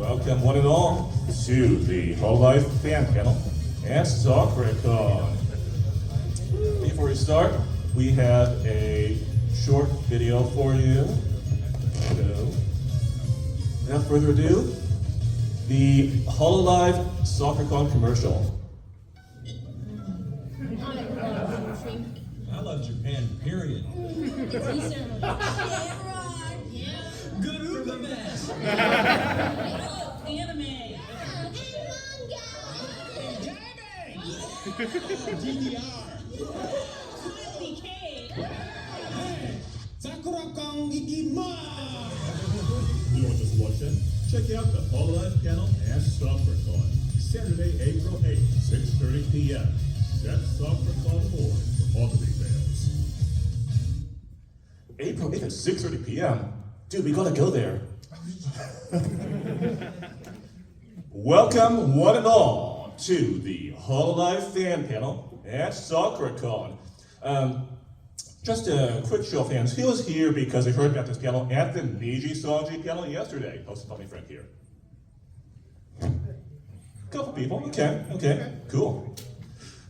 Welcome one and all to the Hololive fan panel at Sakura-Con. Before we start, we have a short video for you. So, without further ado, the Hololive Sakura-Con commercial. I love Japan, period. Good Uga mess. Anime. DDR. Decay. Hey, Sakura-Con ikimasu. You want to just watch it? Check out the Hololive panel at Sakura-Con, Saturday, April 8th, 6:30 p.m. Set Sakura-Con board for all the details. April 8th at 6:30 p.m.? Dude, we gotta go there. Welcome one and all to the Hololive fan panel at Sakura-Con. Just a quick show of hands. Who was here because they heard about this panel at the Niji Sanji panel yesterday? Hosted by my friend here. Couple people, okay, cool.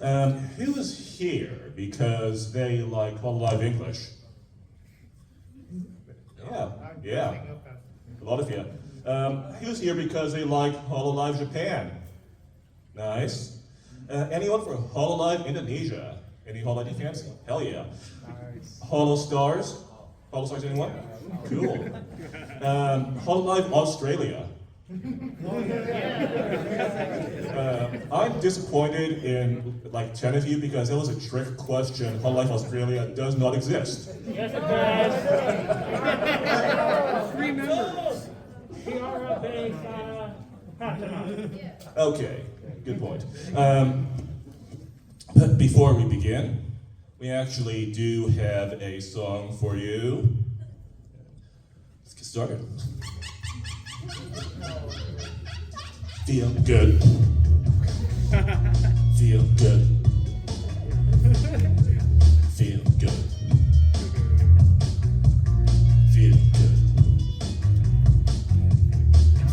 Who was here because they like Hololive English? Yeah, a lot of you. Who's here because they like Hololive Japan? Nice. Anyone from Hololive Indonesia? Any Hololive fans? Hell yeah. Nice. Holo Stars? Holo Stars, anyone? Cool. Hololive Australia. I'm disappointed in like 10 of you because that was a trick question. Hololive Australia does not exist. Yes, it does. 3 members. We are a base Okay, good point. But before we begin, we actually do have a song for you. Let's get started. Feel good. Feel good. Feel good. Feel good.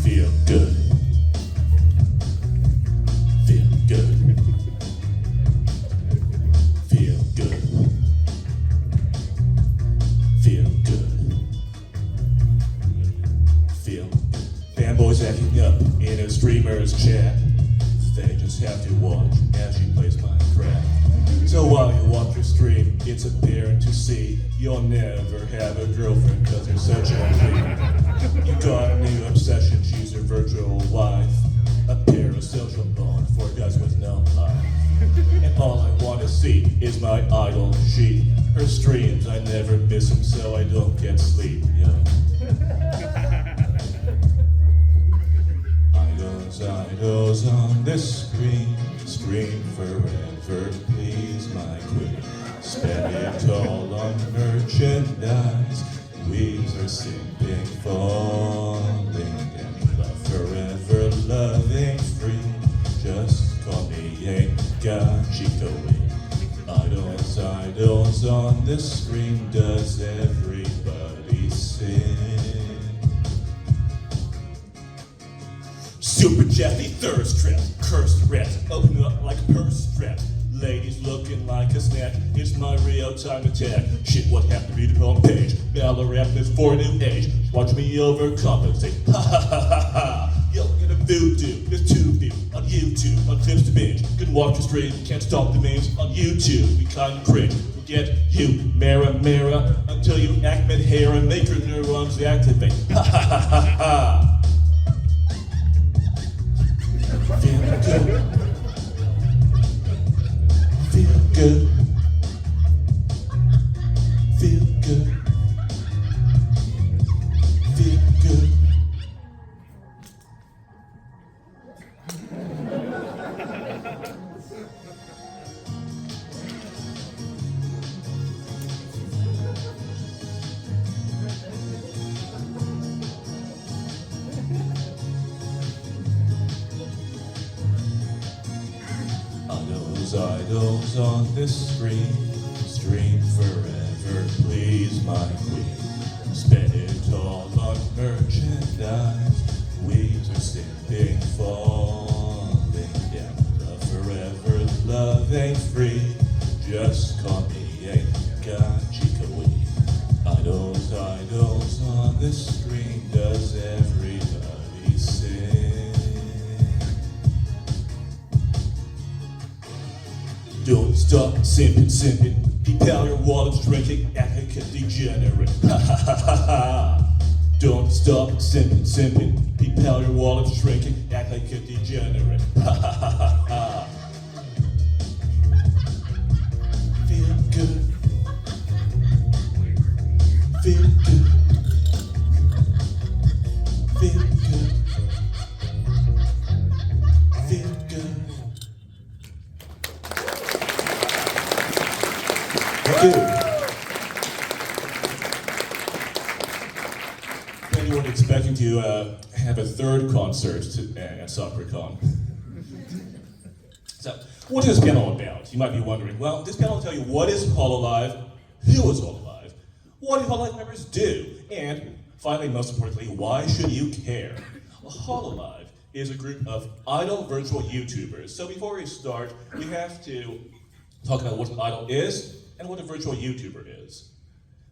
Feel good. Feel good. Feel good. Feel good. Feel good. Fanboys acting up in a streamer's chat. They just have to watch as she plays Minecraft. So while you watch your stream, it's apparent to see you'll never have a girlfriend because you're such a creep. You got a new obsession, she's your virtual wife. A parasocial bond for guys with no life. And all I want to see is my idol, she. Her streams, I never miss them so I don't get sleep, Idols on the screen, stream forever, please my queen. Spend it all on merchandise, weaves are simping, falling down. Love forever, loving free, just call me a gachikoe. Idols on the screen, does everybody sing? Super Jeffy thirst trap, cursed rat, open up like a purse strap. Ladies looking like a snack, it's my real-time attack. Shit, what happened to be the wrong page? Ballarat is for a new age. Watch me overcompensate. Ha ha ha ha ha. Yo, get a voodoo, there's 2 of you on YouTube, on clips to binge. Can watch your stream, can't stop the memes on YouTube. We kinda cringe, we'll get you, Mara, until you act mid-hair and make your neurons activate. Ha ha ha ha ha. Feel good. Feel good. Feel good. Feel good. Idols on the screen, stream forever, please my queen. Spend it all on merchandise, weaves are everything's free. Just call me a Gachikawee. Idols, idols on the screen. Does everybody sing? Don't stop simping, simping. Propel your wallets, drinking, act like a degenerate. Ha ha ha ha ha. Don't stop simping, simping. Propel your wallets, drinking, act like a degenerate. Ha ha ha ha ha. Feel good. Feel good. Feel good. Feel good. Thank you. Anyone expecting to have a third concert at Sakura-Con? So, what is this panel about? You might be wondering. Well, this panel will tell you what is Hololive, who is Hololive, what do Hololive members do, and finally, most importantly, why should you care? Hololive is a group of idol virtual YouTubers. So before we start, we have to talk about what an idol is and what a virtual YouTuber is.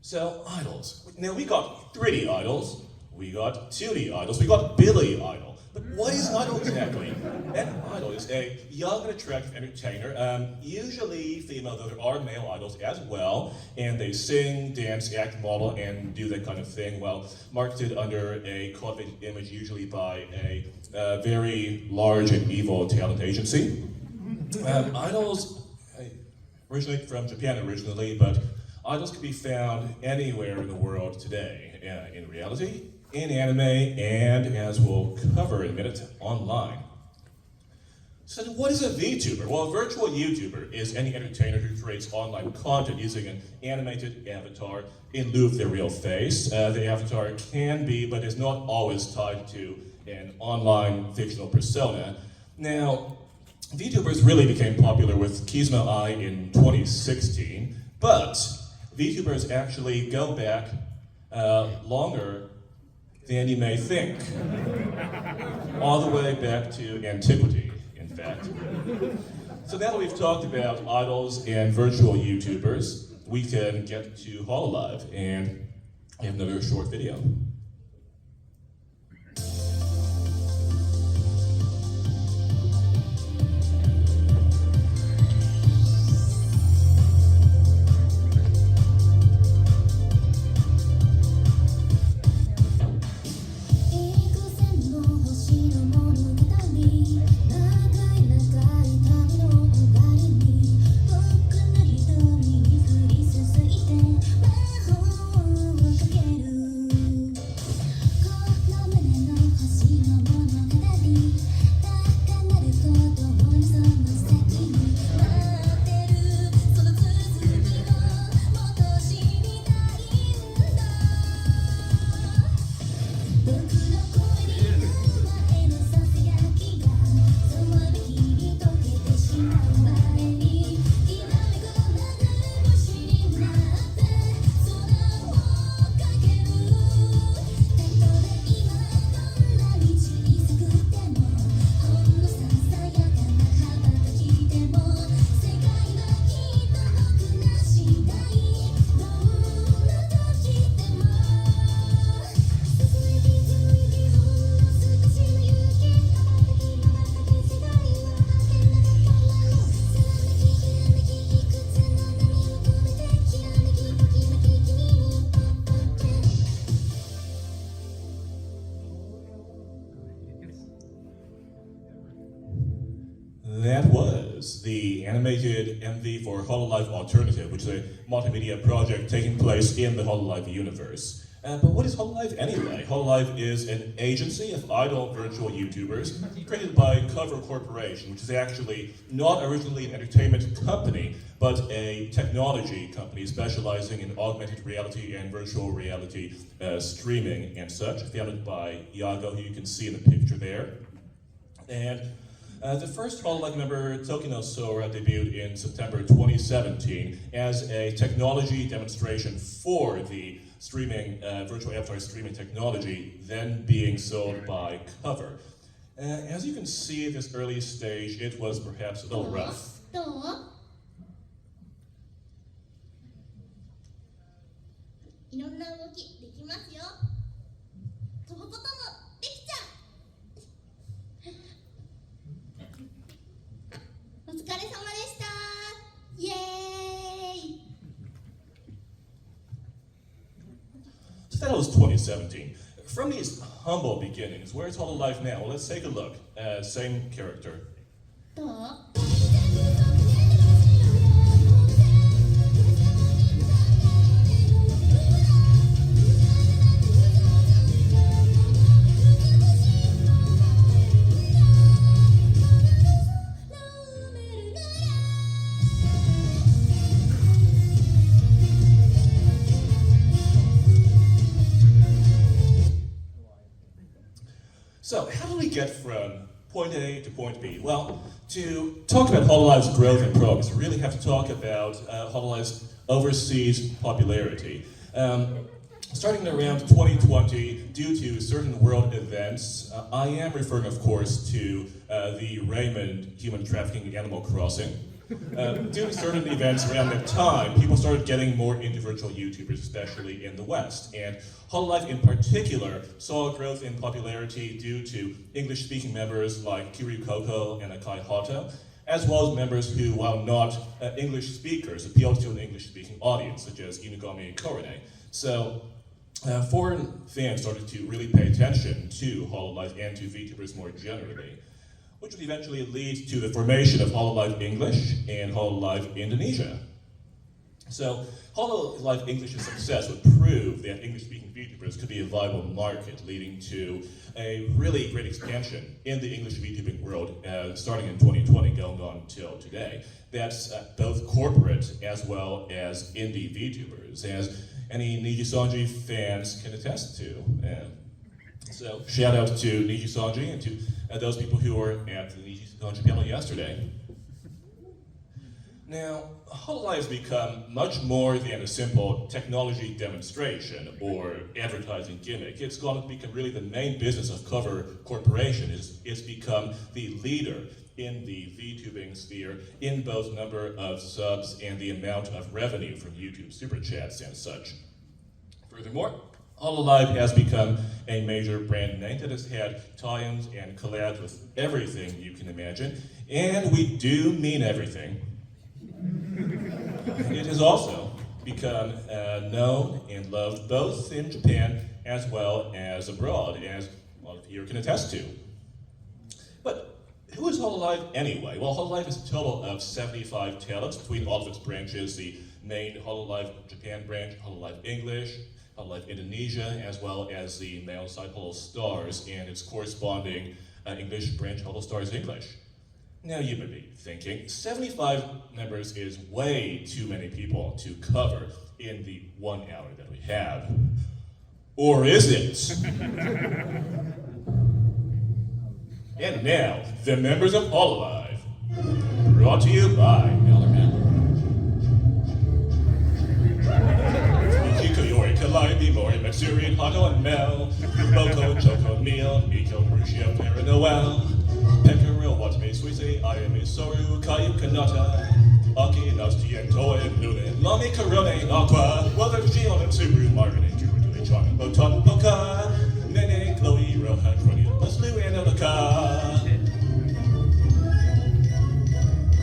So, idols. Now, we got 3D idols, we got 2D idols, we got Billy Idol. But what is an idol exactly? An idol is a young and attractive entertainer, usually female, though there are male idols as well, and they sing, dance, act, model, and do that kind of thing, well, marketed under a cultivated image, usually by a very large and evil talent agency. Idols originate from Japan originally, but idols can be found anywhere in the world today, in reality, in anime, and as we'll cover in a minute, online. So what is a VTuber? Well, a virtual YouTuber is any entertainer who creates online content using an animated avatar in lieu of their real face. The avatar can be, but is not always tied to an online fictional persona. Now, VTubers really became popular with Kisma Eye in 2016, but VTubers actually go back longer than you may think. All the way back to antiquity, in fact. So now that we've talked about idols and virtual YouTubers, we can get to Hololive, and I have another short video. That was the animated MV for Hololive Alternative, which is a multimedia project taking place in the Hololive universe. But what is Hololive anyway? Hololive is an agency of idol virtual YouTubers created by Cover Corporation, which is actually not originally an entertainment company, but a technology company specializing in augmented reality and virtual reality streaming and such, founded by Yago, who you can see in the picture there. And the first Hololive member, Tokino Sora, debuted in September 2017 as a technology demonstration for the streaming, virtual avatar streaming technology, then being sold by Cover. As you can see at this early stage, it was perhaps a little rough. どう？いろんな動きできますよ。飛ぶこともできちゃう。お疲れ様でした。イエーイ。 So that was 2017. From these humble beginnings, where's Hololive now? Well, let's take a look. Same character. どう？ So, how do we get from point A to point B? Well, to talk about Hololive's growth and progress, we really have to talk about Hololive's overseas popularity. Starting around 2020, due to certain world events, I am referring, of course, to the Raymond human trafficking Animal Crossing. Due to certain events around that time, people started getting more into virtual YouTubers, especially in the West. And Hololive in particular saw a growth in popularity due to English-speaking members like Kiryu Koko and Akai Hato, as well as members who, while not English speakers, appealed to an English-speaking audience, such as Inugami Korone. So, foreign fans started to really pay attention to Hololive and to VTubers more generally, which would eventually lead to the formation of Hololive English and Hololive Indonesia. So, Hololive English's success would prove that English-speaking VTubers could be a viable market, leading to a really great expansion in the English VTubing world, starting in 2020, going on till today. That's both corporate as well as indie VTubers, as any Niji Sanji fans can attest to. So, shout out to Niji Sanji and to those people who were at the Niji Sanji panel yesterday. Now, Hololive has become much more than a simple technology demonstration or advertising gimmick. It's gone to become really the main business of Cover Corporation. It's become the leader in the VTubing sphere in both number of subs and the amount of revenue from YouTube Superchats and such. Furthermore, Hololive has become a major brand name that has had tie-ins and collabs with everything you can imagine, and we do mean everything. It has also become known and loved both in Japan as well as abroad, as a lot of you can attest to. But who is Hololive anyway? Well, Hololive is a total of 75 talents between all of its branches, the main Hololive Japan branch, Hololive English, Hololive Indonesia, as well as the male side Holo Stars and its corresponding English branch, Holo Stars English. Now you may be thinking, 75 members is way too many people to cover in the 1 hour that we have. Or is it? And now, the members of Hololive, brought to you by Yori, Kalai, Mori, Matsuri, Hato, and Mel, Boko, Choco, Neil, Miko, Marushia, Clara, Noel, Pekaro, Watame, Suise, Ayame, Soru, Kayu, Kanata, Aki, Nasti, and Toy, and Luna, and Lami, Karone, and Aqua, Weather, Gion, and Subaru, Marvin, and Drew, and John, and Botan, Poka, Nene, Chloe, Roha, Crony, Leslie, and Elika,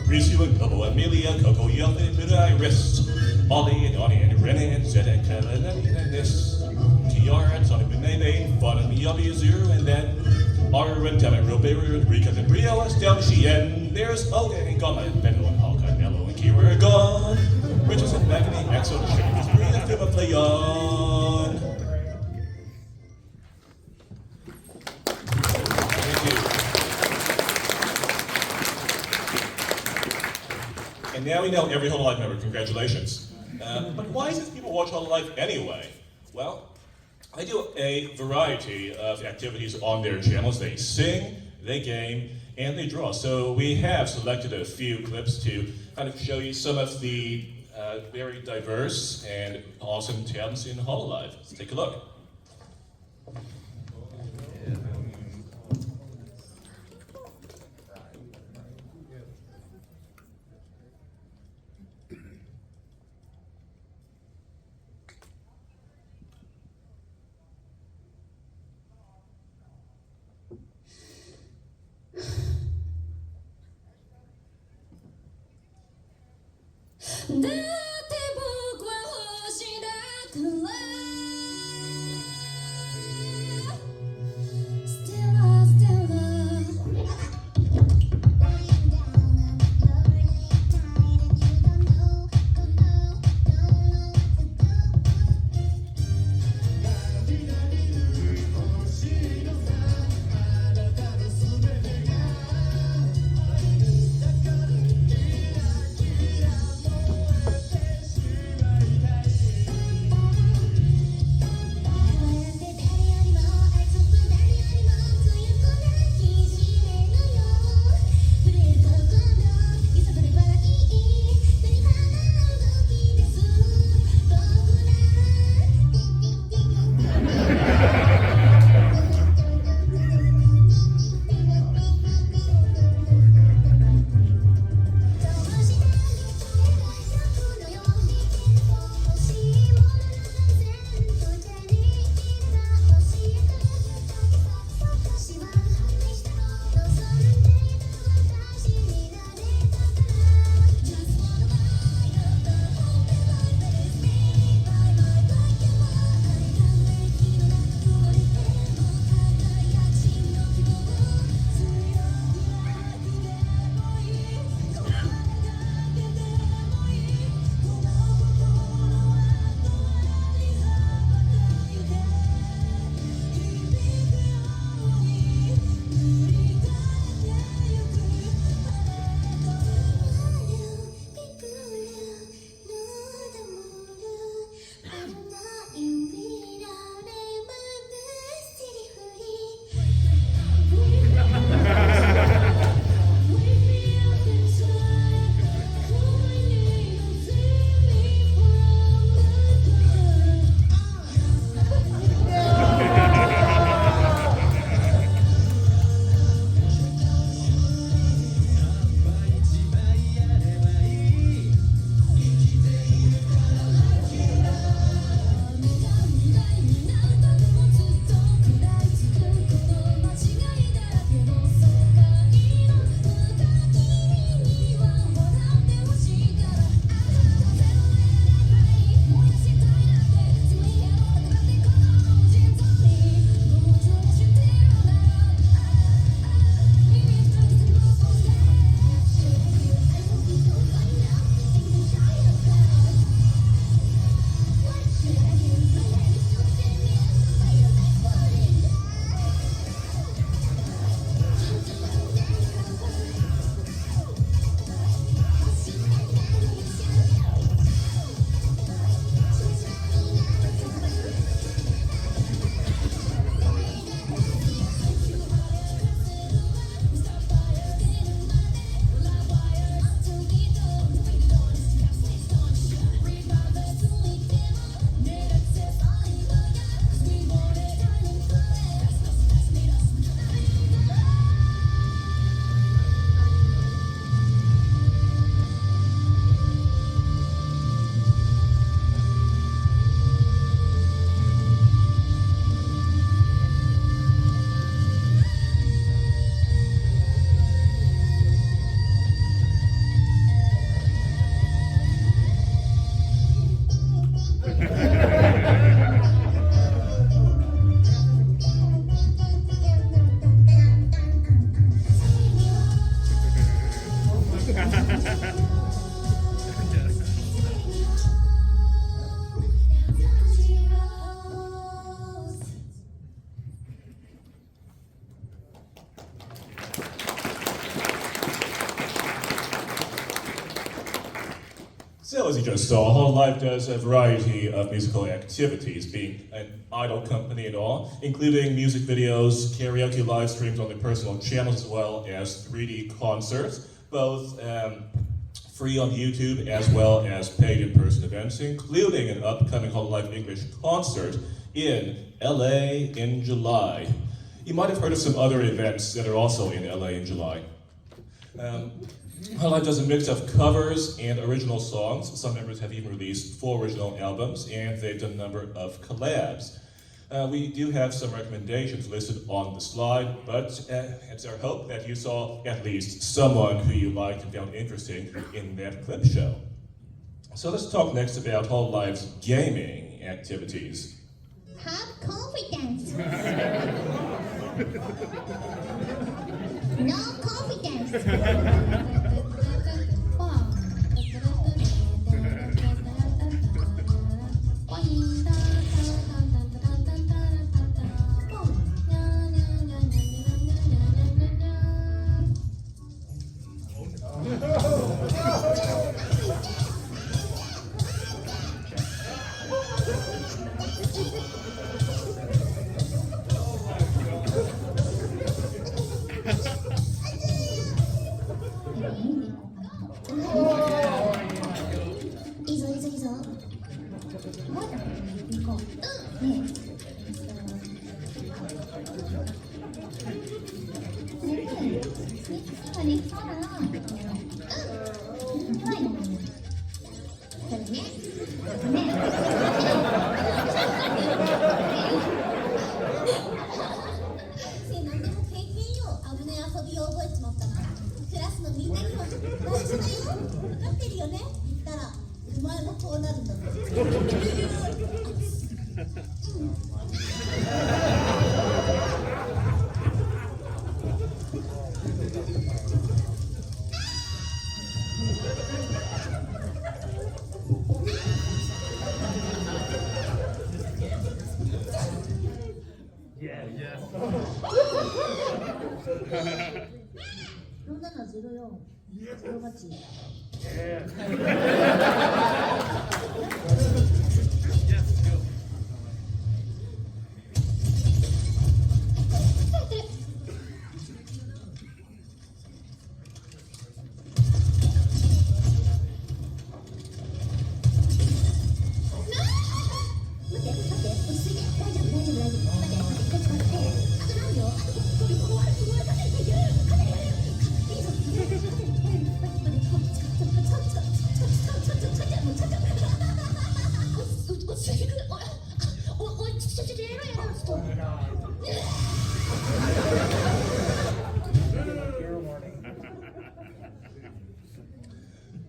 Risu, and Bobo, Amelia, Coco, Yelpin, Midai, Wrist, Ollie and Donnie and Renee and Zed and Kevin and this Tiara and Sonny Benebe, Fun and Miyabi Zero and then Ara and Temme, Roberu and Rika and Rio and Stel Shien. There's Oga and Gama and Benno and Hawkeye, Nello and Kira are gone. Riches and Magony, Exo and Shane, is Bria and Fima play on. Thank you. And now we know every Hololive member. Congratulations. But why does people watch Hololive anyway? Well, they do a variety of activities on their channels. They sing, they game, and they draw. So we have selected a few clips to kind of show you some of the very diverse and awesome talents in Hololive. Let's take a look. So as you just saw, Hololive does a variety of musical activities, being an idol company and all, including music videos, karaoke live streams on their personal channels, as well as 3D concerts, both free on YouTube as well as paid in-person events, including an upcoming Hololive English concert in LA in July. You might have heard of some other events that are also in LA in July. Hololive does a mix of covers and original songs. Some members have even released full original albums, and they've done a number of collabs. We do have some recommendations listed on the slide, but it's our hope that you saw at least someone who you liked and found interesting in that clip show. So let's talk next about Hololive's gaming activities. Have confidence. No confidence.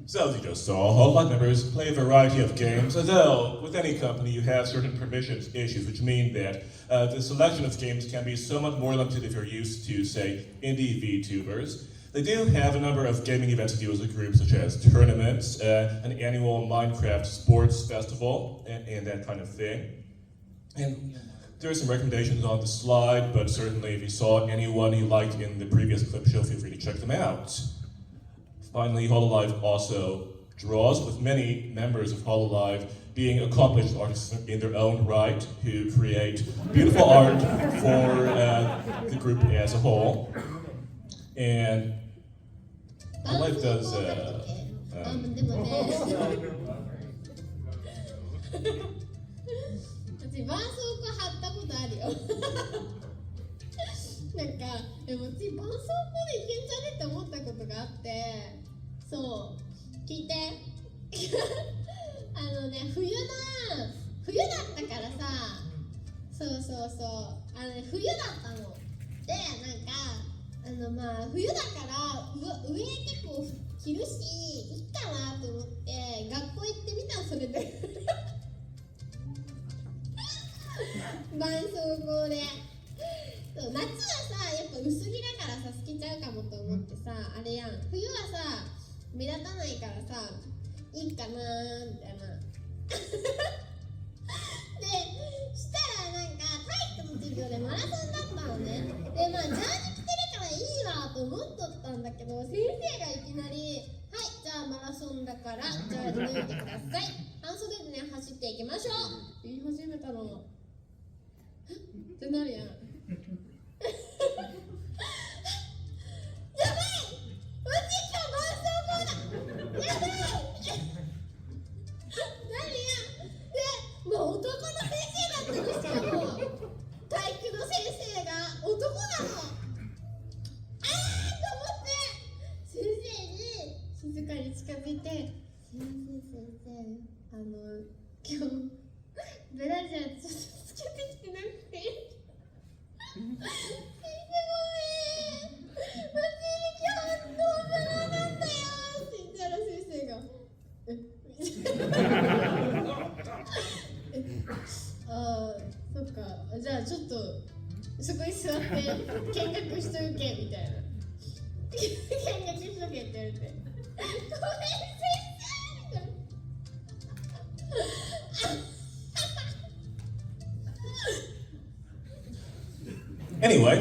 So as you just saw, Hololive members play a variety of games, although with any company you have certain permissions issues, which mean that the selection of games can be somewhat more limited if you're used to, say, indie VTubers. They do have a number of gaming events to do as a group, such as tournaments, an annual Minecraft sports festival, and that kind of thing. And there are some recommendations on the slide, but certainly if you saw anyone you liked in the previous clip show, feel free to check them out. Finally, Hololive also draws, with many members of Hololive being accomplished artists in their own right, who create beautiful art for the group as a whole. And Hololive doesでも私絆創膏でいけんじゃねって思ったことがあって、そう聞いて冬だったからさ、そう冬だったので、まあ冬だから上結構着るしいいかなと思って学校行ってみたらそれで絆創膏で。夏はさ、やっぱ薄着だからさ、透けちゃうかもと思ってさ、あれやん。冬はさ、目立たないからさ、いいかなーみたいなで、したらなんか体育の授業でマラソンだったのね。で、まあジャージ着てるからいいわと思っとったんだけど、先生がいきなり「はい、じゃあマラソンだからジャージ脱いでください、半袖でね走っていきましょう」って言い始めたの。ってなるやん。やばい、うち今日絆創膏だ、やばいもう男の先生だったの。しかも体育の先生が男なの。と思って先生に静かに近づいて「先生、今日ブラジャーちょっとつけてきてなくて先生ごめん、私今日ノーブラなんだよ」って言ったら先生が「ああ、そっか、じゃあちょっとそこに座って見学しとけみたいな見学しとけって言われて「ごめん先生」みたいなAnyway,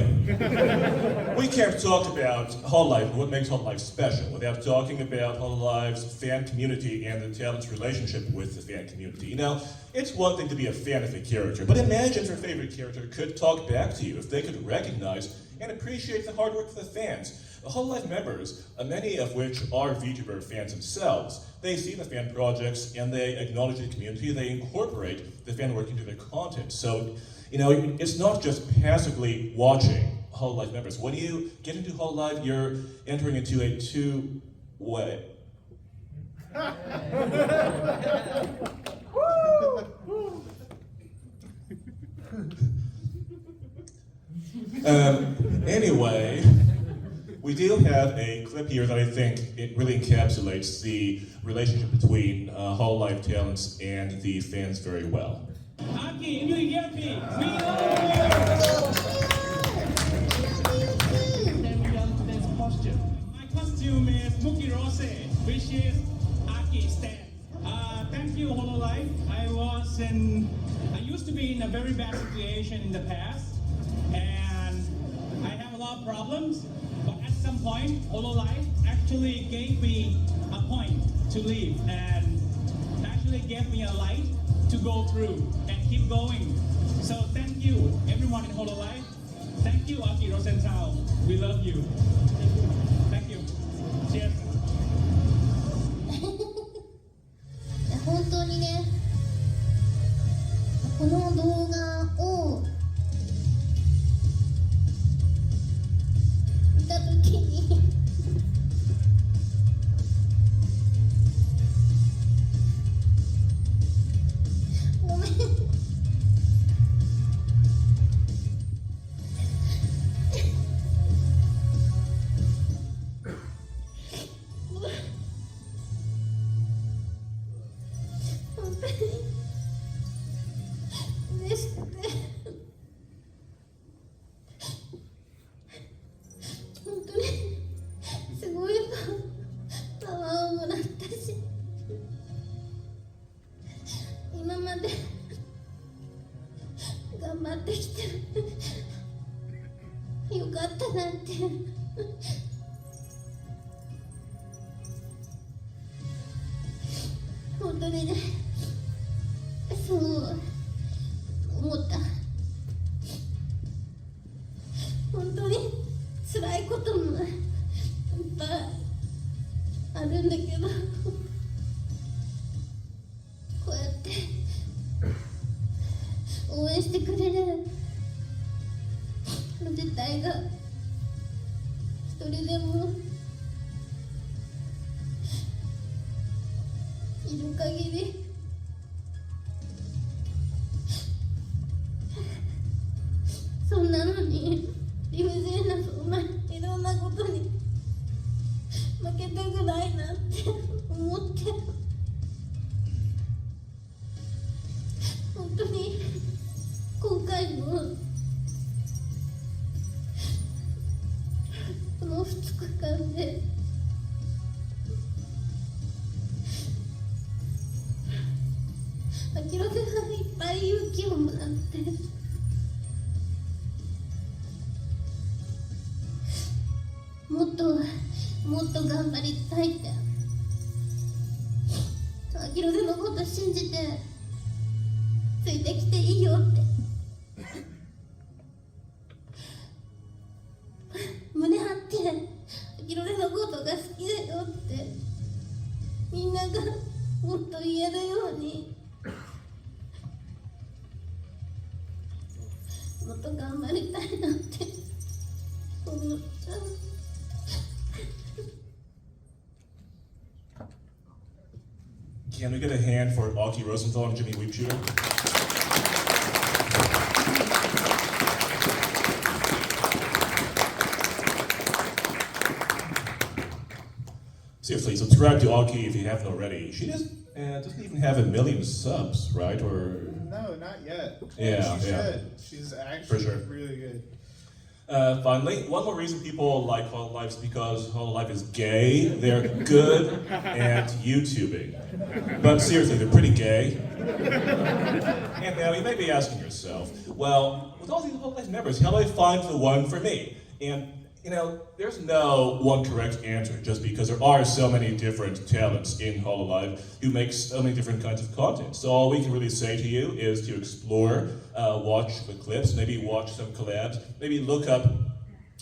we can't talk about Hololive, what makes Hololive special, without talking about Hololive's fan community and the talent's relationship with the fan community. You know, it's one thing to be a fan of a character, but imagine if your favorite character could talk back to you, if they could recognize and appreciate the hard work of the fans. The Hololive members, many of which are VTuber fans themselves, they see the fan projects and they acknowledge the community, they incorporate the fan work into their content. So, you know, it's not just passively watching Hololive members. When you get into Hololive, you're entering into a two-way. Anyway, we do have a clip here that I think it really encapsulates the relationship between Hololive talents and the fans very well. Aki, New Year, we love today's costume. My costume is Muki Rose, which is Aki stand. Thank you, Hololive. I used to be in a very bad situation in the past, and I have a lot of problems. But at some point, Hololive actually gave me a point to leave, and actually gave me a light to go through and keep going. So thank you, everyone in Hololive. Thank you, Aki Rosentao. We love you. Thank you. Cheers. 本当にね、この動画を見たときにごめん本当に嬉しくて本当にすごいパワーをもらったし、今まで頑張ってきてよかったなって本当にね、そう思った。本当に辛いこともいっぱいあるんだけど、こうやって応援してくれるの自体が一人でもいる限りそんなのに理不尽なそんないろんなことに負けたくないなって思って、本当に今回もこの2日間で気をもらってもっと頑張りたいってあきろでのこと信じてついてきていいよって胸張ってあきろでのことが好きだよってみんながもっと言えるようにもっと頑張りたいなって思っちゃう。Can we get a hand for Aki Rosenthal and Jimmy Weepshooter? Seriously, subscribe to Aki if you haven't already. She doesn't even have 1 million subs, right? Or No, not yet. Yeah, she yeah. should. She's actually For sure. really good. Finally, one more reason people like Hololive is because Hololive is gay. They're good at YouTubing. But seriously, they're pretty gay. And now you may be asking yourself, well, with all these Hololive members, how do I find the one for me? And you know, there's no one correct answer just because there are so many different talents in Hololive who make so many different kinds of content. So all we can really say to you is to explore, watch the clips, maybe watch some collabs, maybe look up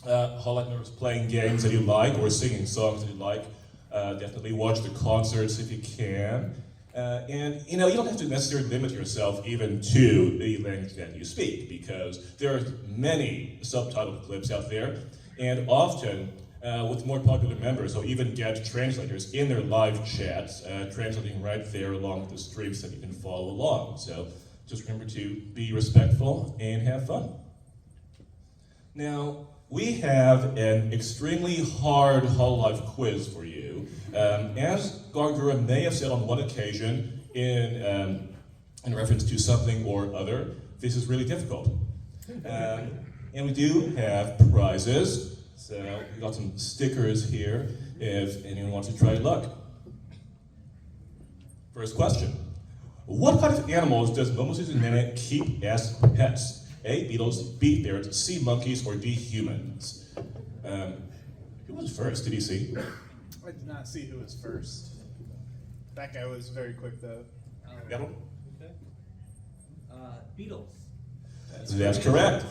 Hololive members playing games that you like or singing songs that you like. Definitely watch the concerts if you can. And you know, you don't have to necessarily limit yourself even to the language that you speak because there are many subtitled clips out there. And often, with more popular members, they'll even get translators in their live chats, translating right there along with the streams that you can follow along. So just remember to be respectful and have fun. Now, we have an extremely hard Hololive quiz for you. As Gargura may have said on one occasion in reference to something or other, this is really difficult. And we do have prizes. So we got some stickers here if anyone wants to try luck. First question. What kind of animals does Momosuzu Nene keep as pets? A, beetles, B, ferrets, C, monkeys, or D, humans? Who was first? Did you see? I did not see who was first. That guy was very quick though. Yep. Okay. Beatles. That's correct.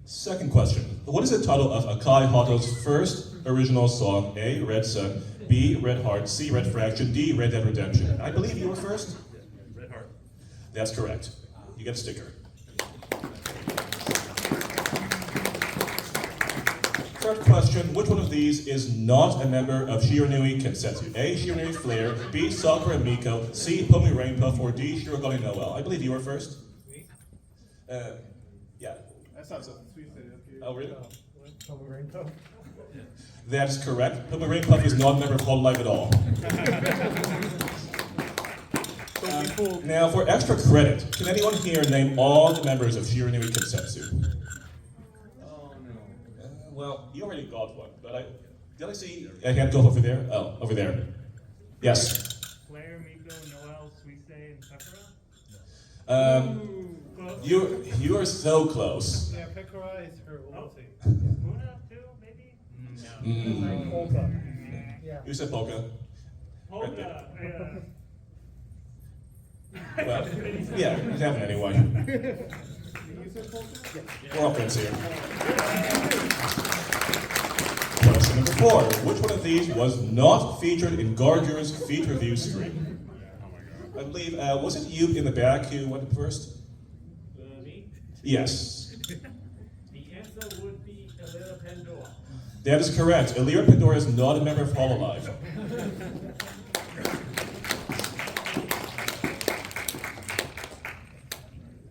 Second question. What is the title of Akai Hato's first original song? A, Red Sun, B, Red Heart, C, Red Fraction, D, Red Dead Redemption. I believe you were first? Red Heart. That's correct. You get a sticker. Third question. Which one of these is not a member of Shiranui Kensetsu? A, Shiranui Flare, B, Sakura Miko, C, Pomi Rainpuff, or D, Shirogane Noel? I believe you were first. Yeah. That's not something sweet said up here. Oh, really? Rainbow. That's correct. Pomi Rainpuff is not a member of Hololive at all. Now, for extra credit, can anyone here name all the members of Shiranui Kensetsu? Oh no. Well, you already got one, but did I see a hand go over there? Oh, over there. Yes. Claire, Miko, Noel, Suisse, and Sakura? You are so close. Yeah, Pekora is her ulti. Luna too, maybe? Mm. Polka. Yeah. You said polka. Polka, Right Well, yeah, you have it anyway. We're all friends here. Question number 4. Which one of these was not featured in Gargura's feed review stream? I believe, was it you in the back who went first? Me? Yes. The answer would be Elena Pandora. That is correct. Elira Pandora is not a member of Hololive.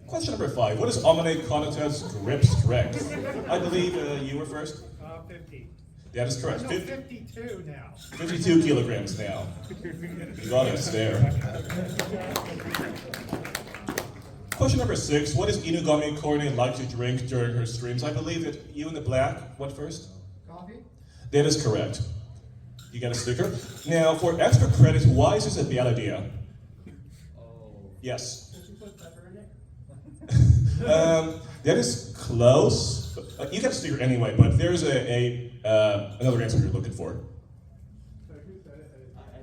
Question number 5. What is Amane Konata's grip strength? I believe you were first. 50. That is correct. No, 52 now. 52 kilograms now. You got us there. Question number 6. What does Inugami Korne like to drink during her streams? I believe that you in the black went first. Coffee? That is correct. You get a sticker. Now, for extra credit, why is this a bad idea? Oh. Yes. Did you put pepper in it? That is close. You get a sticker anyway, but there's another answer you're looking for. So who said it? I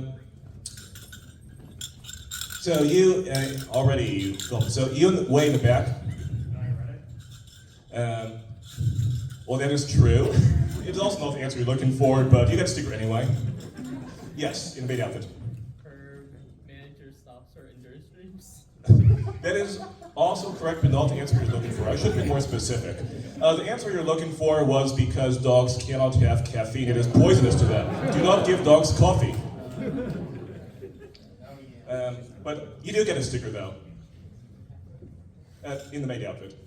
did. So you already gone. So you way in the back. Well, that is true. It's also not the answer you're looking for, but you get a sticker anyway. Yes, in the main outfit. Her manager stops her in their streams. That is also correct, but not the answer you're looking for. I should be more specific. The answer you're looking for was because dogs cannot have caffeine. It is poisonous to them. Do not give dogs coffee. But you do get a sticker though. In the maid outfit.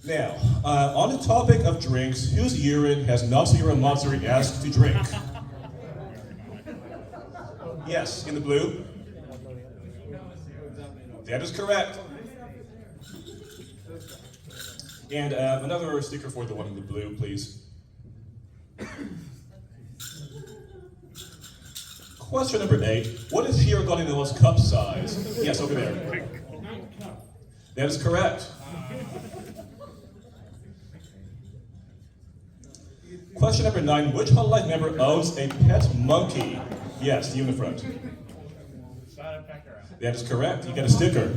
Now, on the topic of drinks, whose urine has Natsuhiro Matsuri asked to drink? Yes, in the blue. That is correct. And another sticker for the one in the blue, please. Question number 8. What is Shirogane-no's cup size? Yes, over there. That is correct. Question number 9. Which Hololive member owns a pet monkey? Yes, you in the front. That is correct. You get a sticker.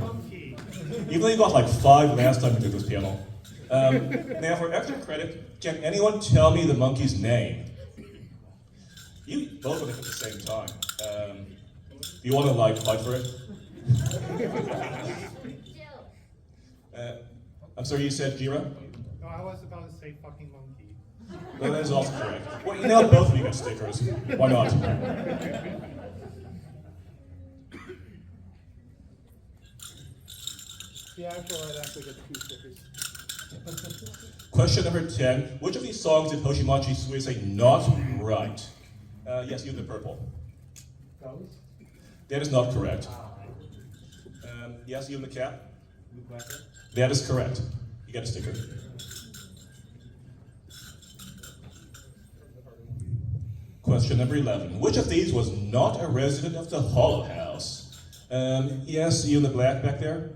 Even though you got like 5 last time you did this panel. Now for extra credit, can anyone tell me the monkey's name? You both went at the same time. Do you want to like fight for it? I'm sorry, you said Jiro? No, I was about to say fucking monkey. Well, that is also correct. Well, you know, both of you get stickers. Why not? Yeah, after I actually get 2 stickers. Question number 10. Which of these songs did Hoshimachi Sui say not right? Yes, you in the purple. Ghost? That is not correct. Yes, you in the cap? That is correct. You get a sticker. Question number 11. Which of these was not a resident of the Hollow House? Yes, you in the black back there?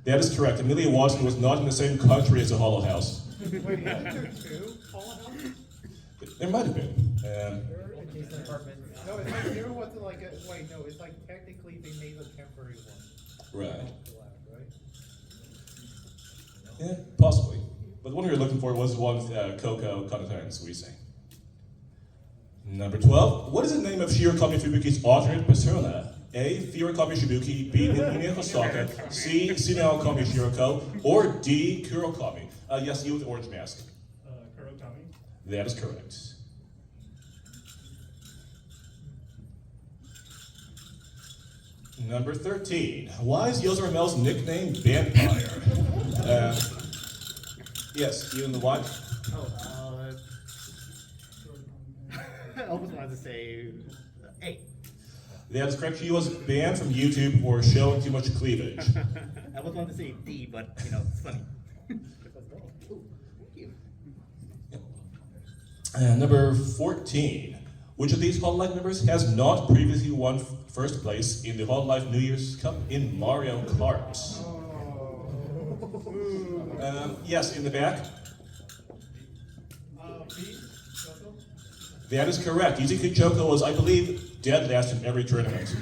That is correct. Amelia Watson was not in the same country as the Hollow House. Wait, wasn't there 2 Hollow Houses? There might have been. No, it's like there wasn't like a, wait, no, it's like technically they made a temporary one. Right. Right? Yeah, possibly. But the one we were looking for was the one with Coco, Kanata, and Suisei. Number 12. What is the name of Shirokami Fubuki's alternate persona? A. Furakami Shibuki, B. Nine Hosaka, C. Sunaokami Shiroko, or D. Kurokami? Yes, you with the orange mask. Kurokami. That is correct. Number 13. Why is Yozora Mel's nickname Vampire? Yes, you in the what? I almost wanted to say 8. That is correct. She was banned from YouTube for showing too much cleavage. I was going to say D, but you know, it's funny. Number 14. Which of these Hololive members has not previously won first place in the Hololive New Year's Cup in Mario Kart? Yes, in the back. That is correct. Izuku Choco was, I believe, dead last in every tournament.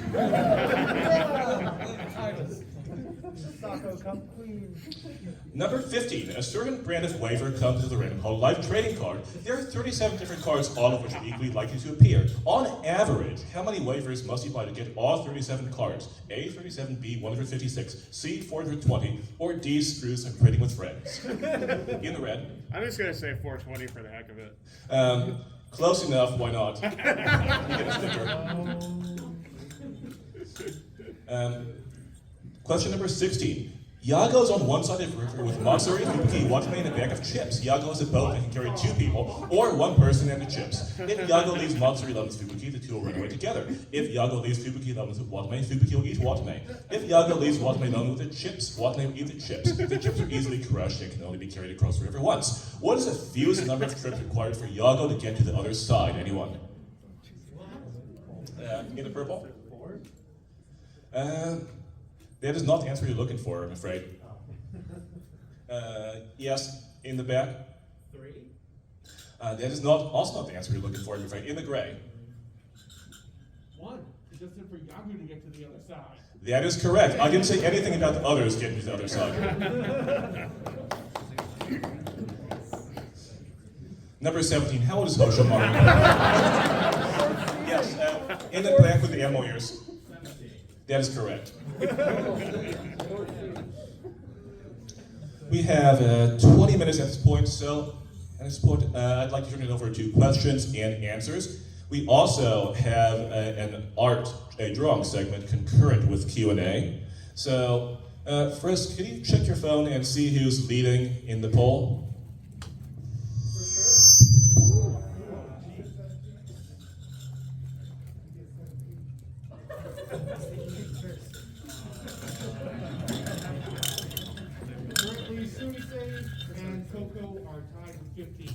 Number 15. A certain brand of wafer comes with a random Hololive trading card. There are 37 different cards, all of which are equally likely to appear. On average, how many wafers must you buy to get all 37 cards? A, 37, B, 156, C, 420, or D, screw some trading with friends? In the red. I'm just gonna say 420 for the heck of it. Close enough, why not? You get a sticker. Question number 16. Yago's on one side of the river with Matsuri, Fubuki, Watame, and a bag of chips. Yago has a boat that can carry 2 people, or 1 person and the chips. If Yago leaves Matsuri alone with Fubuki, the 2 will run away together. If Yago leaves Fubuki alone with Watame, Fubuki will eat Watame. If Yago leaves Watame alone with the chips, Watame will eat the chips. The chips are easily crushed and can only be carried across the river once. What is the fewest number of trips required for Yago to get to the other side? Anyone? In the purple? 4? That is not the answer you're looking for, I'm afraid. Yes, in the back? 3? That is also not the answer you're looking for, I'm afraid. In the gray? 1. It's just for Yagu to get to the other side. That is correct. I didn't say anything about the others getting to the other side. Number 17, how old is Hoshomon? Yes, in the black with the ammo ears. That is correct. We have 20 minutes at this point, so at this point, I'd like to turn it over to questions and answers. We also have a drawing segment concurrent with Q&A. So, first, can you check your phone and see who's leading in the poll? Currently, Suisei and Coco are tied with 15.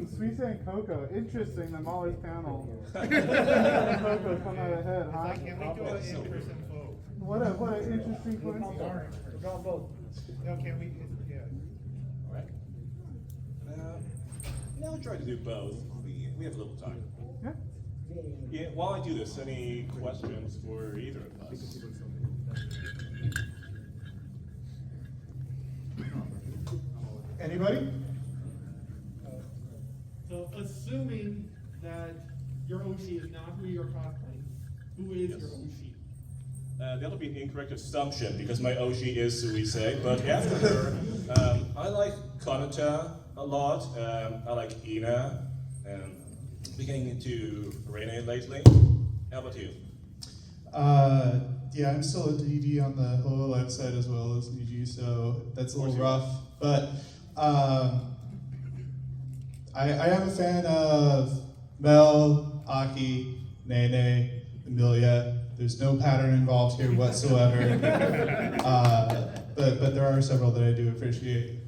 Suisei and Coco. Interesting, the Molly's panel. Coco's coming out ahead, huh? Can we do an in-person vote? What an interesting coincidence. We're going both. No, can we? Yeah. All right. Now we'll try to do both. We have a little time. Yeah. Yeah, while I do this, any questions for either of us? Anybody? So, assuming that your Oshi is not who you're cosplaying, who is your Oshi? That'll be an incorrect assumption because my Oshi is Suisei, but after her, I like Kanata a lot. I like Ina. Beginning into Reine lately. How about you? Yeah, I'm still a DD on the Hololive side as well as Niji, so that's a little rough. But I am a fan of Mel, Aki, Nene, Emilia. There's no pattern involved here whatsoever. But there are several that I do appreciate.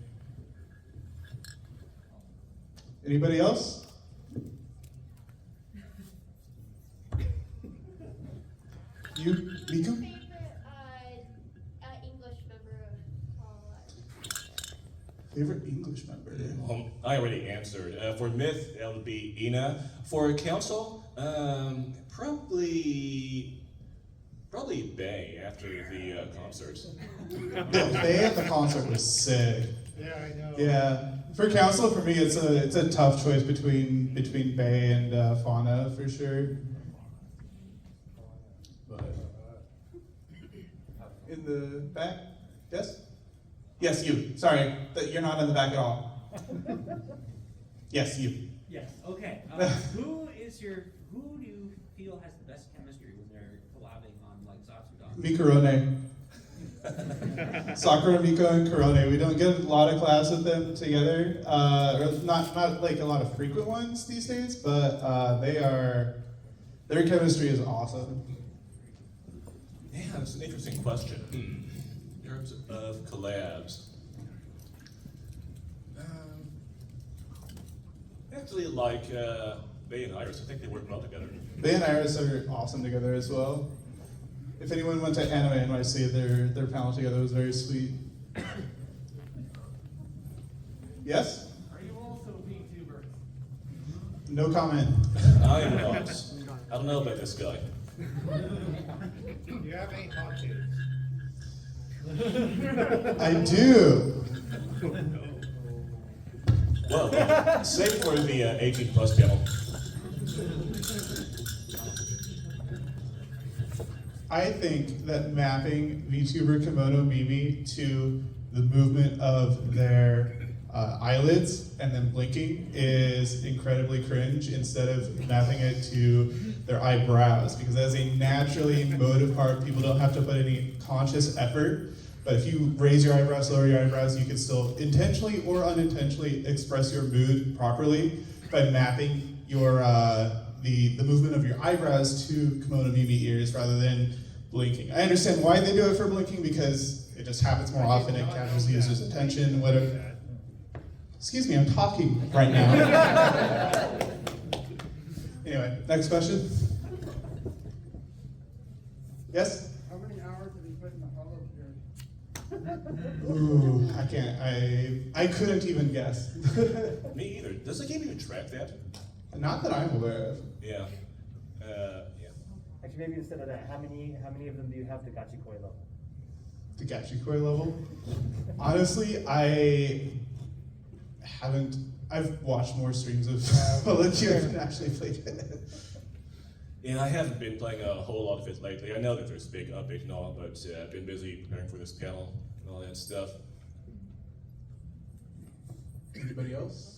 Anybody else? You, Miku? Favorite English member of Hololive? Favorite English member? I already answered. For Myth, it'll be Ina. For Council, probably Bay after the concert. Bay at the concert was sick. Yeah, I know. Yeah, for Council, for me, it's a tough choice between Bay and Fauna for sure. But in the back, yes, yes, you. Sorry, you're not in the back at all. Yes, you. Yes. Okay. Who do you feel has the best chemistry when they're collabing on like Zatsudan? Mikurone. Sakura, Miko, and Korone. We don't get a lot of collabs with them together, or not like a lot of frequent ones these days. But their chemistry is awesome. Yeah, that's an interesting question. In terms of collabs, actually like Bay and Iris. I think they work well together. Bay and Iris are awesome together as well. If anyone went to Anime NYC, their panel together was very sweet. Yes? Are you also vtubers? No comment. I am not. I don't know about this guy. Do you have any hot takes? I do. Well, save for the 18 plus panel. I think that mapping VTuber Kimono Mimi to the movement of their eyelids and then blinking is incredibly cringe instead of mapping it to their eyebrows, because as a naturally emotive part, people don't have to put any conscious effort. But if you raise your eyebrows, lower your eyebrows, you can still intentionally or unintentionally express your mood properly by mapping your the movement of your eyebrows to kimono mimi ears rather than blinking. I understand why they do it for blinking, because it just happens more often, it captures the user's attention, whatever. Excuse me, I'm talking right now. Anyway, next question. Yes? How many hours have you put in the hollow journey? Ooh, I can't, I couldn't even guess. Me either. Does the game even track that? Not that I'm aware of. Yeah. Actually, maybe instead of that, how many of them do you have the Gachikoi level? The Gachikoi level? Honestly, I've watched more streams of Hololive than actually played it. Yeah, I haven't been playing a whole lot of it lately. I know that there's a big update and all, but I've been busy preparing for this panel and all that stuff. Anybody else?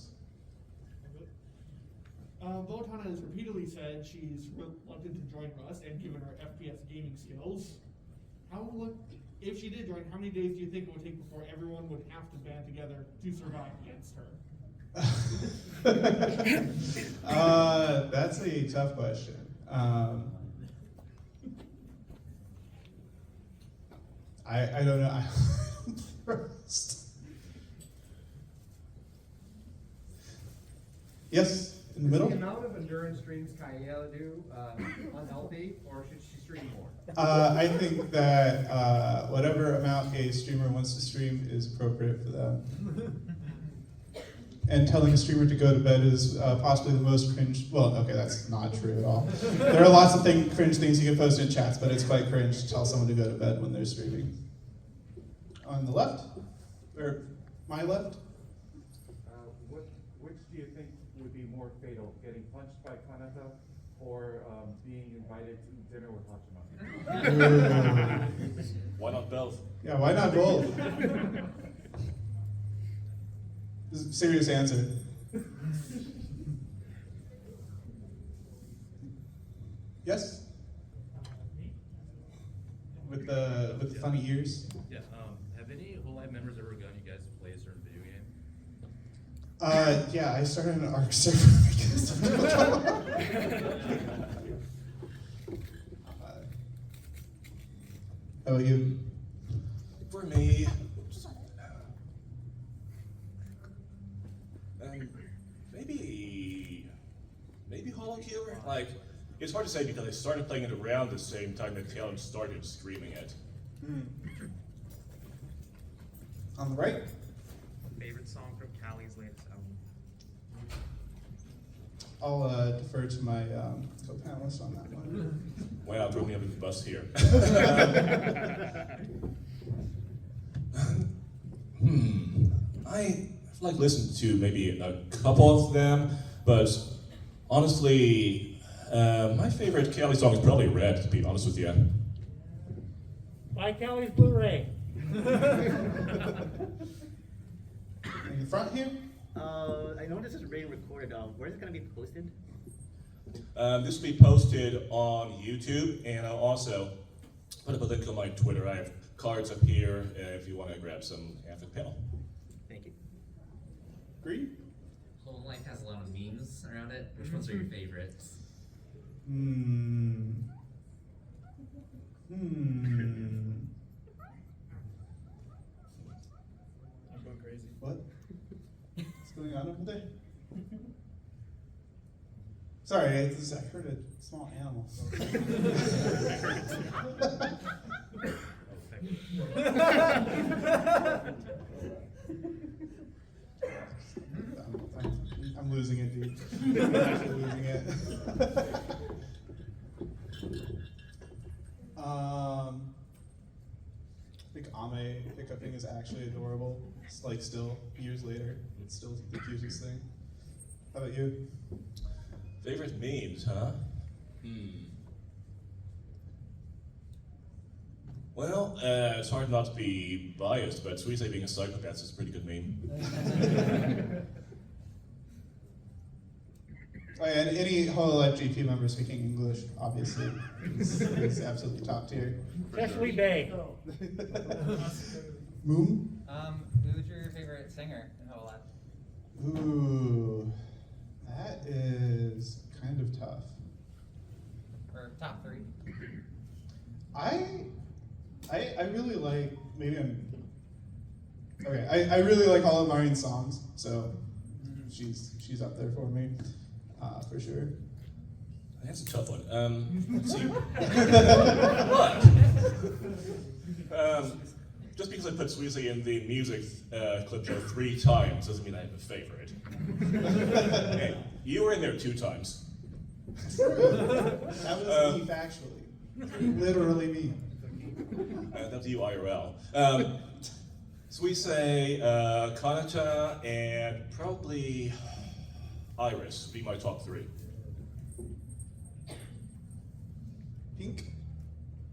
Votana has repeatedly said she's reluctant to join Rust, and given her FPS gaming skills, if she did join, how many days do you think it would take before everyone would have to band together to survive against her? That's a tough question. I don't know. Yes, in the middle? The amount of endurance streams Kayela do unhealthy, or should she stream more? I think that whatever amount a streamer wants to stream is appropriate for them. And telling a streamer to go to bed is possibly the most cringe. Well, okay, that's not true at all. There are lots of cringe things you can post in chats, but it's quite cringe to tell someone to go to bed when they're streaming. On the left, or my left. Which do you think would be more fatal, getting punched by Kanata or being invited to dinner with Hachima? Why not both? Yeah, why not both? This is a serious answer. Yes? With the funny ears? Yeah, have any Hololive members ever gotten you guys to play a certain video game? Yeah, I started an ARC server because how about you? For me, maybe Hololive. Like, it's hard to say because I started playing it around the same time that Talon started streaming it. On the right? Favorite song from Callie's latest album? I'll defer to my co-panelist on that one. Wow, throw me under the bus here. I've listened to maybe a couple of them, but honestly, my favorite Kelly song is probably Red, to be honest with you. Buy Kelly's Blu-ray. In the front here? I know this is being recorded. Where is it going to be posted? This will be posted on YouTube, and I'll also put up a link on my Twitter. I have cards up here if you want to grab some after the panel. Thank you. Green? Hololive has a lot of memes around it. Which ones are your favorites? I'm going crazy. What? What's going on over there? Sorry, I heard a small animal. I'm losing it, dude. I'm actually losing it. I think Ame hiccuping is actually adorable. It's like still, years later, it's still the cutest thing. How about you? Favorite memes, huh? Well, it's hard not to be biased, but Suisse being a psychopath is a pretty good meme. Oh, yeah, and any Hololive GP member speaking English, obviously, is absolutely top tier. Especially Bay. Moon? Who's your favorite singer in Hololive? Ooh, that is kind of tough. Or top 3? I really like, maybe I'm, okay, I really like all of Marian's songs, so she's up there for me, for sure. That's a tough one. Let's see. But, just because I put Sweezy in the music clip show 3 times doesn't mean I have a favorite. Hey, you were in there 2 times. That was me, factually. Literally me. That was you IRL. So we say Kanata and probably Iris would be my top 3. Pink?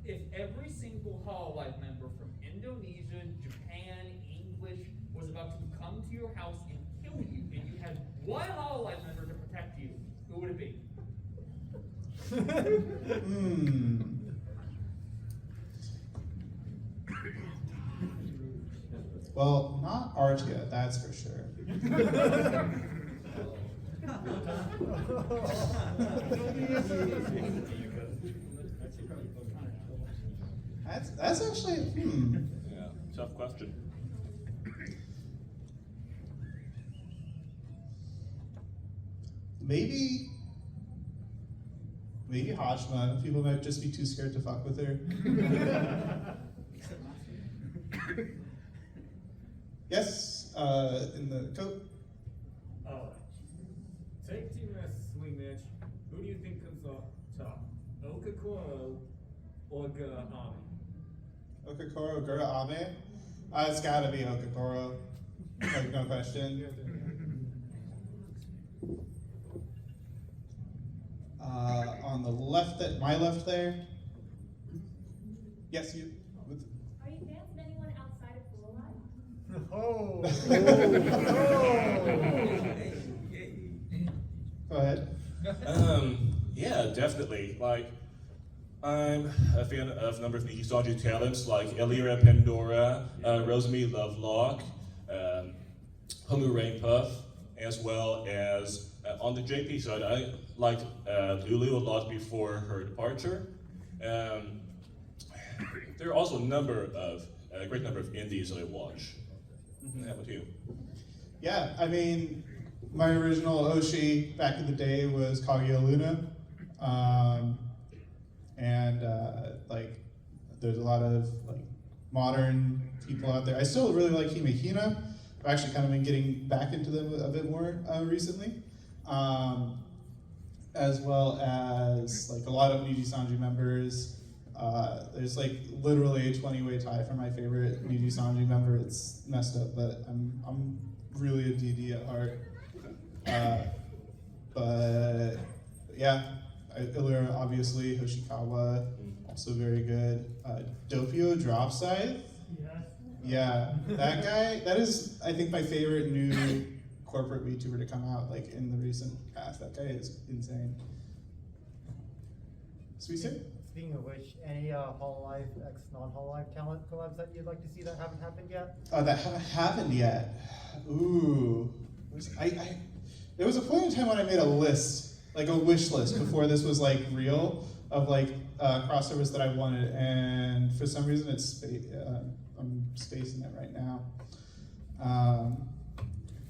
If every single Hololive member from Indonesia, Japan, English was about to come to your house and kill you, and you had one Hololive member to protect you, who would it be? Well, not Artia, that's for sure. That's actually, Yeah, tough question. Maybe Hashima. People might just be too scared to fuck with her. Yes, in the coat. Take team as swing match. Who do you think comes up top? Okakoro or Gurahame? Okakoro, Gurahame? It's gotta be Okakoro. Like, no question. On the left, my left there. Yes, you. Are you fans of anyone outside of Hololive? Oh. Go ahead. Yeah, definitely. Like, I'm a fan of a number of Nijisanju talents like Elira Pandora, Rosemi Lovelock, Homu Rainpuff, as well as on the JP side, I liked Lulu a lot before her departure. There are also a great number of indies that I watch. How about you? Yeah, I mean, my original Oshi back in the day was Kaguya Luna. Like, there's a lot of like modern people out there. I still really like Hime Hina. I've actually kind of been getting back into them a bit more recently. As well as like a lot of Nijisanju members. There's like literally a 20-way tie for my favorite Nijisanju member. It's messed up, but I'm really a DD at heart. But yeah, Ilira obviously, Hoshikawa, also very good. Doppio Dropside. Yeah, that guy, that is, I think, my favorite new corporate VTuber to come out like in the recent past. That guy is insane. Sweet. Speaking of which, any Hololive x non-Hololive talent collabs that you'd like to see that haven't happened yet? That haven't happened yet. Ooh, there was a point in time when I made a list, like a wish list, before this was like real, of like crossovers that I wanted, and for some reason it's I'm spacing it right now.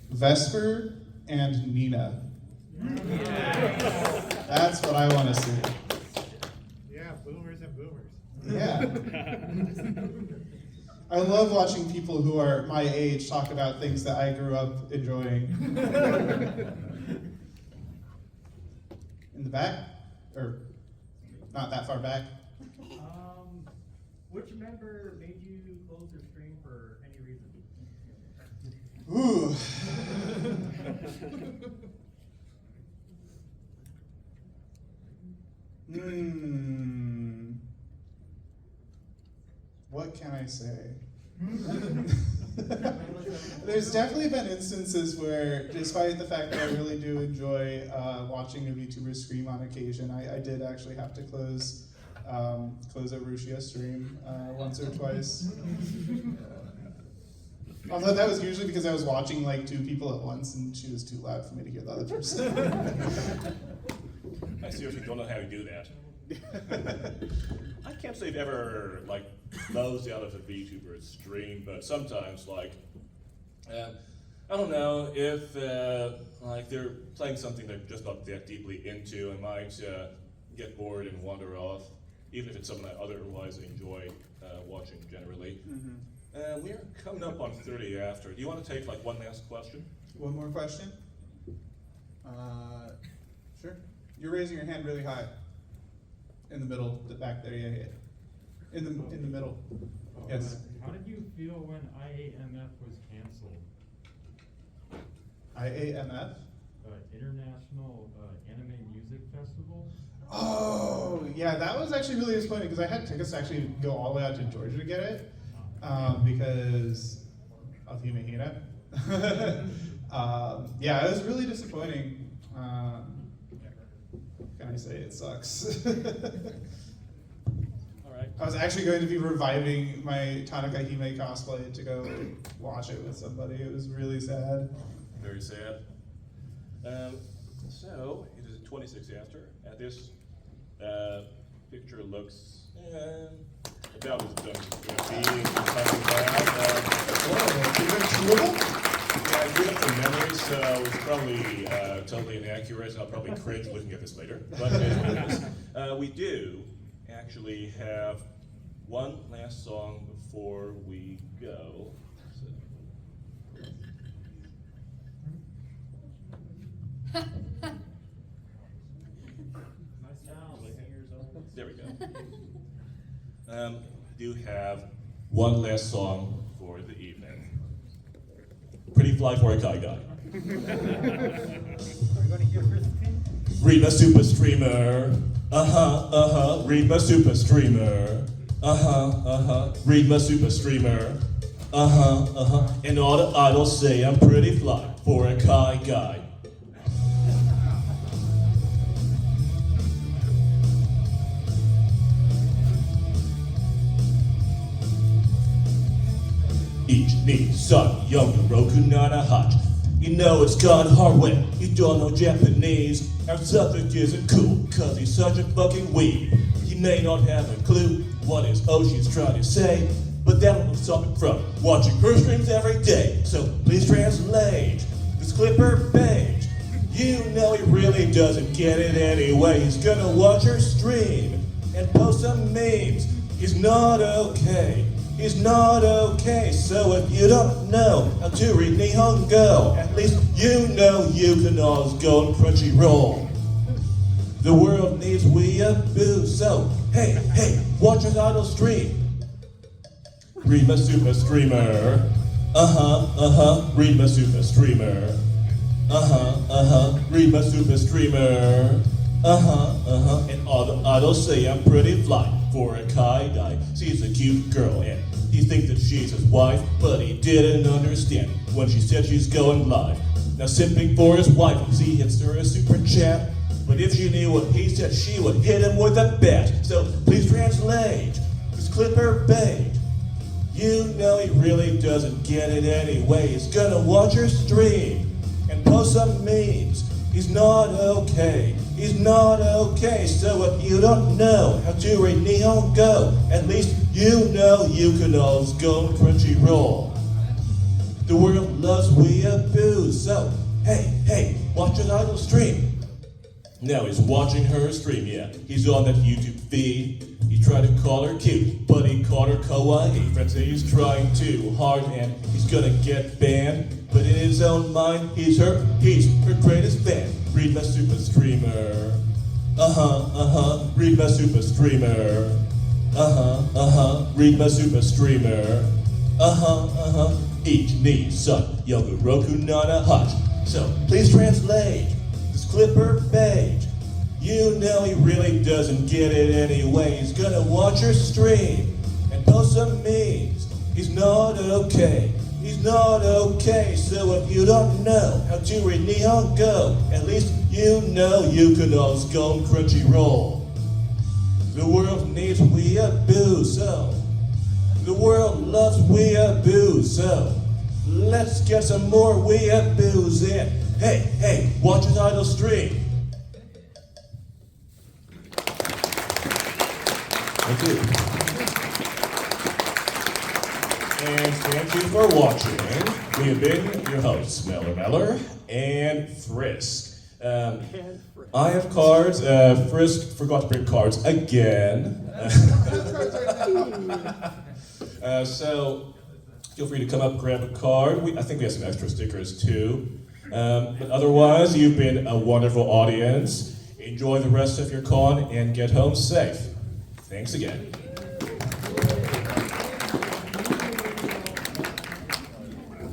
Vesper and Nina. That's what I want to see. Yeah, boomers and boomers. Yeah. I love watching people who are my age talk about things that I grew up enjoying. In the back? Or not that far back? Which member made you close your stream for any reason? Ooh. What can I say? There's definitely been instances where, despite the fact that I really do enjoy watching a VTuber stream on occasion, I did actually have to close a Rushia stream once or twice. Although that was usually because I was watching like 2 people at once and she was too loud for me to hear the other person. I seriously don't know how to do that. I can't say I've ever like closed out of a VTuber stream, but sometimes like I don't know if like they're playing something they're just not that deeply into, I might get bored and wander off, even if it's something I otherwise enjoy watching generally. We're coming up on 30 after. Do you want to take like one last question? One more question? Sure. You're raising your hand really high. In the middle, the back there, yeah. In the middle. Yes. How did you feel when IAMF was canceled? IAMF? International Anime Music Festival? Oh, yeah, that was actually really disappointing because I had tickets to actually go all the way out to Georgia to get it because of Himehina. Yeah, it was really disappointing. Can I say it sucks? Alright. I was actually going to be reviving my Tanaka Hime cosplay to go watch it with somebody. It was really sad. Very sad. So, it is 26 after. This picture looks about as done as it's going to be. Yeah, I did it from memory, so it's probably totally inaccurate. I'll probably cringe looking at this later. But anyways, we do actually have one last song before we go. There we go. Do have one last song for the evening. Pretty fly for a Kai guy. Read my super streamer. Read my super streamer. Read my super streamer. And all the idols say I'm pretty fly for a Kai guy. Each needs son, younger Roku Nana Hutch. You know it's gone hard when you don't know Japanese. Our subject isn't cool, cause he's such a fucking weeb. He may not have a clue what his Oshi's trying to say, but that will stop him from watching her streams every day. So please translate this Clipper page. You know he really doesn't get it anyway. He's gonna watch her stream and post some memes. He's not okay. He's not okay, so if you don't know how to read Nihongo, at least you know you can always go on Crunchyroll. The world needs weeaboo, so hey, watch your idol stream. Read my super streamer. Read my super streamer. Read my super streamer. And all the idols say I'm pretty fly for a Kai guy. She's a cute girl and he thinks that she's his wife, but he didn't understand when she said she's going live. Now simping for his wife, he hits her a super chat. But if she knew what he said, she would hit him with a bat. So please translate this Clipper bait. You know he really doesn't get it anyway. He's gonna watch her stream and post some memes. He's not okay. He's not okay. So if you don't know how to read Nihongo, at least you know you can always go on Crunchyroll. The world loves weeaboo, so hey, watch an idol stream. Now he's watching her stream, yeah. He's on that YouTube feed. He tried to call her cute, but he called her kawaii. Friends say he's trying too hard and he's gonna get banned. But in his own mind, he's her greatest fan. Read my super streamer. Read my super streamer. Read my super streamer. Each needs son, younger Roku Nana Hutch. So please translate this Clipper page. You know he really doesn't get it anyway. He's gonna watch her stream and post some memes. He's not okay. He's not okay, so if you don't know how to read Nihongo, at least you know you can always go on Crunchyroll. The world needs weeaboo, so the world loves weeaboo, so let's get some more weeaboos in. Hey, watch his idol stream. Thank you. And thank you for watching. We have been your hosts, Meller and Frisk. I have cards. Frisk forgot to bring cards again. So feel free to come up, grab a card. I think we have some extra stickers too. But otherwise, you've been a wonderful audience. Enjoy the rest of your con and get home safe. Thanks again.